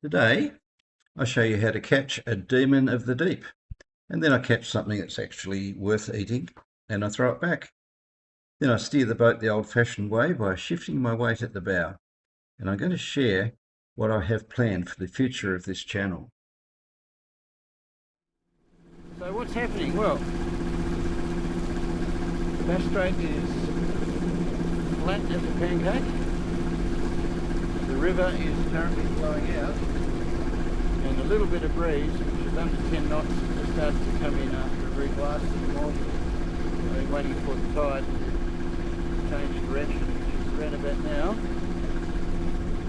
Today, I show you how to catch a demon of the deep, and then I catch something that's actually worth eating, and I throw it back. Then I steer the boat the old-fashioned way by shifting my weight at the bow, and I'm going to share what I have planned for the future of this channel. So what's happening? Well, Bass Strait is flat as a pancake. The river is currently flowing out, and a little bit of breeze, which is under 10 knots, just started to come in after a very blasted morning. I've been waiting for the tide to change direction, which is around about now.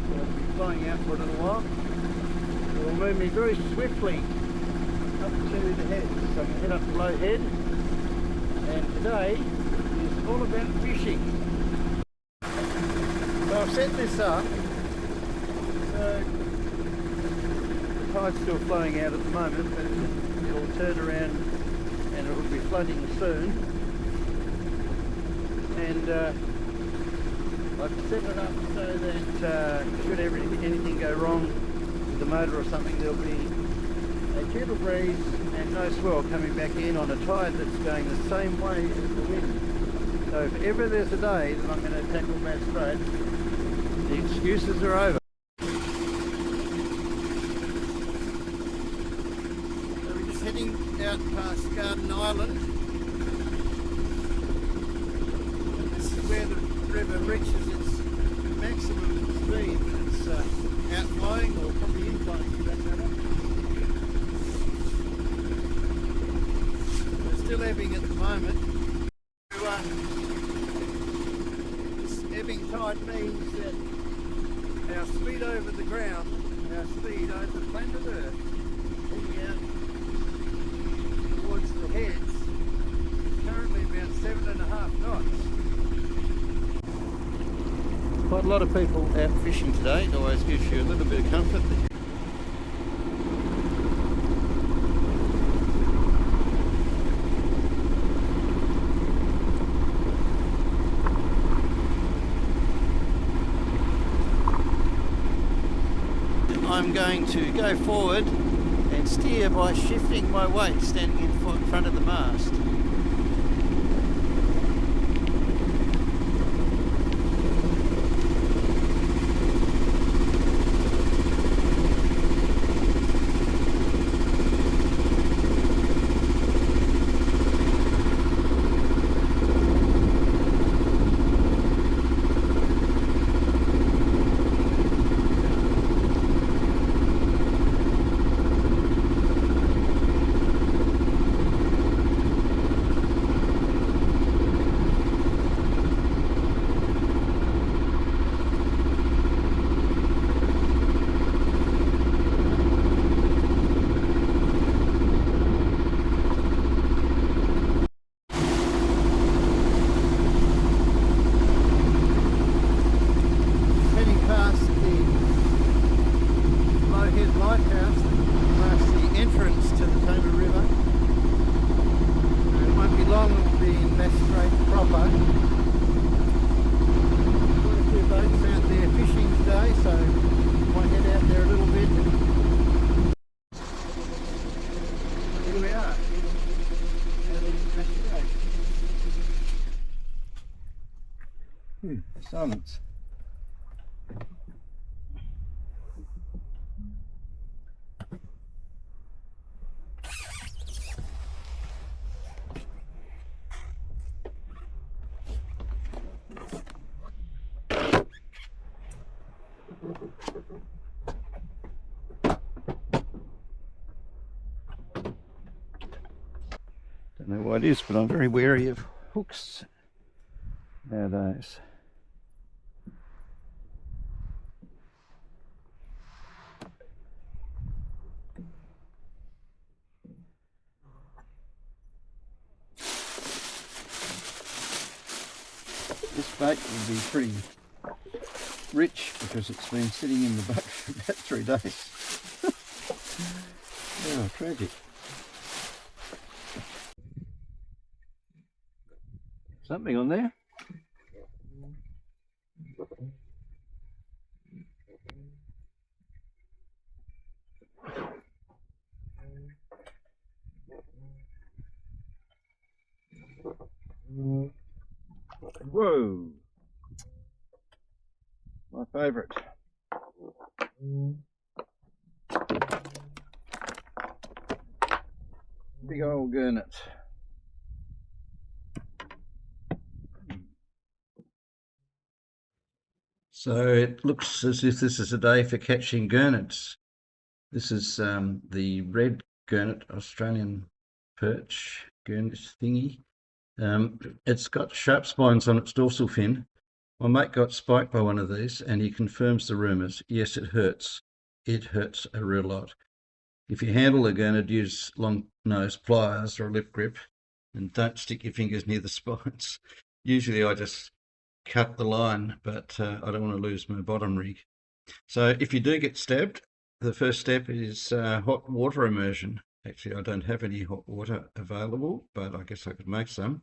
So it'll be flowing out for a little while. It will move me very swiftly up to the head, so I can head up the low head. And today is all about fishing. So I've set this up. So the tide's still flowing out at the moment, but it'll turn around and it will be flooding soon. And I've set it up so that should anything go wrong with the motor or something, there'll be a gentle breeze and no swell coming back in on a tide that's going the same way as the wind. So if ever there's a day that I'm going to tackle Bass Strait, the excuses are over. So we're just heading out past Garden Island. This is where the river reaches its maximum speed when it's outflowing, or probably inflowing for that matter. It's still ebbing at the moment. This ebbing tide means that our speed over the ground, our speed over planet Earth, heading out towards the heads, is currently about 7.5 knots. Quite a lot of people out fishing today. It always gives you a little bit of comfort. I'm going to go forward and steer by shifting my weight standing in front of the mast. Silence. Don't know what it is, but I'm very wary of hooks nowadays. This bait will be pretty rich because it's been sitting in the boat for about 3 days. Oh, tragic. Something on there. Whoa! My favourite. Big old gurnet. So it looks as if this is a day for catching gurnets. This is the red gurnet, Australian perch gurnet thingy. It's got sharp spines on its dorsal fin. My mate got spiked by one of these and he confirms the rumours. Yes, it hurts. It hurts a real lot. If you handle a gurnard, use long nose pliers or a lip grip and don't stick your fingers near the spines. Usually I just cut the line, but I don't want to lose my bottom rig. So if you do get stabbed, the first step is hot water immersion. Actually, I don't have any hot water available, but I guess I could make some.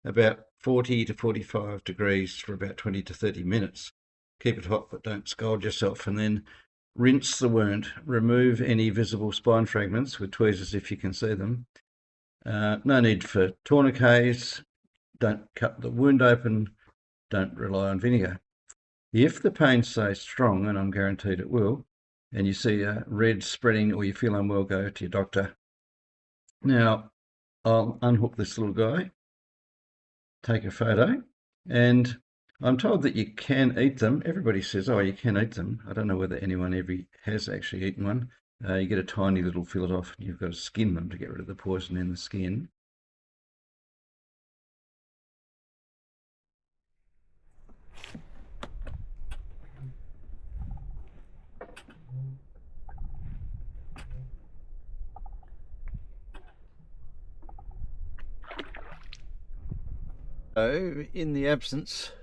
About 40 to 45 degrees for about 20 to 30 minutes. Keep it hot, but don't scald yourself. And then rinse the wound. Remove any visible spine fragments with tweezers if you can see them. No need for tourniquets. Don't cut the wound open. Don't rely on vinegar. If the pain stays strong, and I'm guaranteed it will, and you see a red spreading or you feel unwell, go to your doctor. Now, I'll unhook this little guy, take a photo, and I'm told that you can eat them. Everybody says, oh, you can eat them. I don't know whether anyone ever has actually eaten one. You get a tiny little fillet off and you've got to skin them to get rid of the poison in the skin. So, in the absence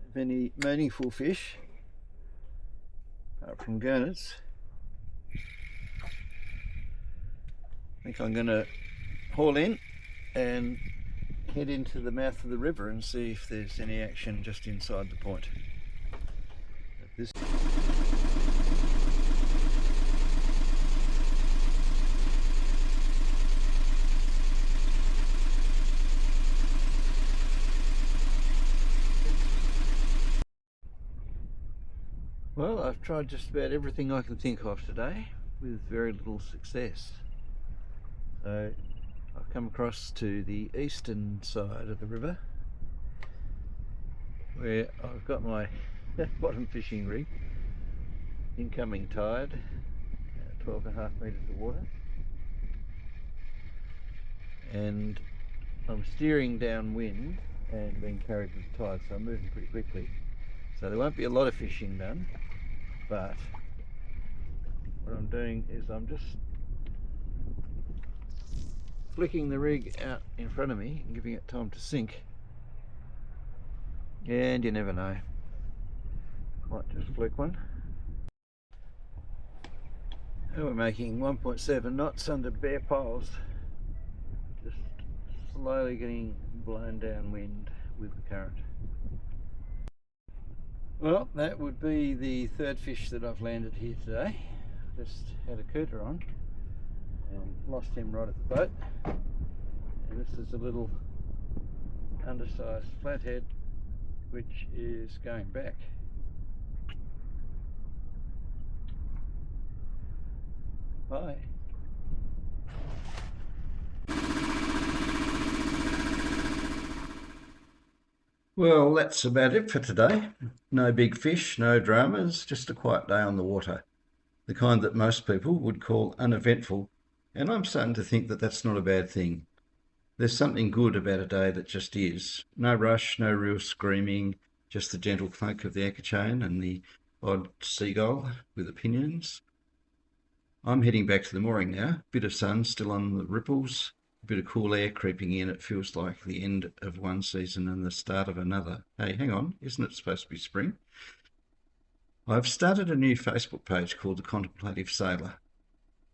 of any meaningful fish, apart from gurnets, I think I'm going to haul in and head into the mouth of the river and see if there's any action just inside the point. This Well, I've tried just about everything I can think of today with very little success. So I've come across to the eastern side of the river where I've got my bottom fishing rig, incoming tide, 12.5 metres of water, and I'm steering downwind and being carried with the tide, so I'm moving pretty quickly. So there won't be a lot of fishing done, but what I'm doing is I'm just flicking the rig out in front of me and giving it time to sink. And you never know, might just flick one. And we're making 1.7 knots under bare poles, just slowly getting blown downwind with the current. Well, that would be the third fish that I've landed here today. Just had a cooter on and lost him right at the boat. And this is a little undersized flathead which is going back. Bye. Well, that's about it for today. No big fish, no dramas, just a quiet day on the water. The kind that most people would call uneventful, and I'm starting to think that that's not a bad thing. There's something good about a day that just is. No rush, no real screaming, just the gentle clunk of the anchor chain and the odd seagull with opinions. I'm heading back to the mooring now. Bit of sun still on the ripples, a bit of cool air creeping in. It feels like the end of one season and the start of another. Hey, hang on, isn't it supposed to be spring? I've started a new Facebook page called The Contemplative Sailor.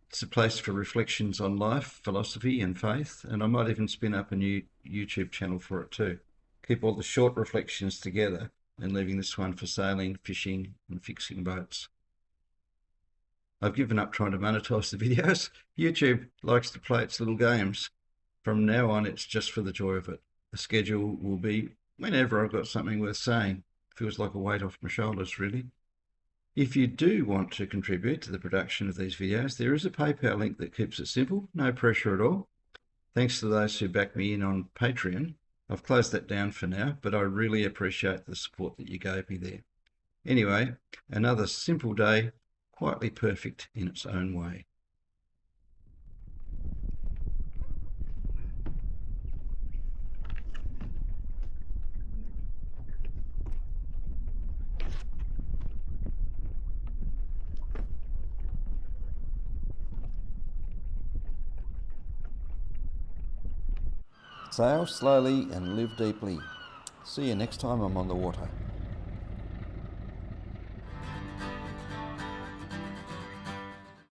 It's a place for reflections on life, philosophy and faith, and I might even spin up a new YouTube channel for it too. Keep all the short reflections together and leaving this one for sailing, fishing and fixing boats. I've given up trying to monetize the videos. YouTube likes to play its little games. From now on, it's just for the joy of it. The schedule will be whenever I've got something worth saying. Feels like a weight off my shoulders, really. If you do want to contribute to the production of these videos, there is a PayPal link that keeps it simple, no pressure at all. Thanks to those who back me in on Patreon. I've closed that down for now, but I really appreciate the support that you gave me there. Anyway, another simple day, quietly perfect in its own way. Sail slowly and live deeply. See you next time I'm on the water.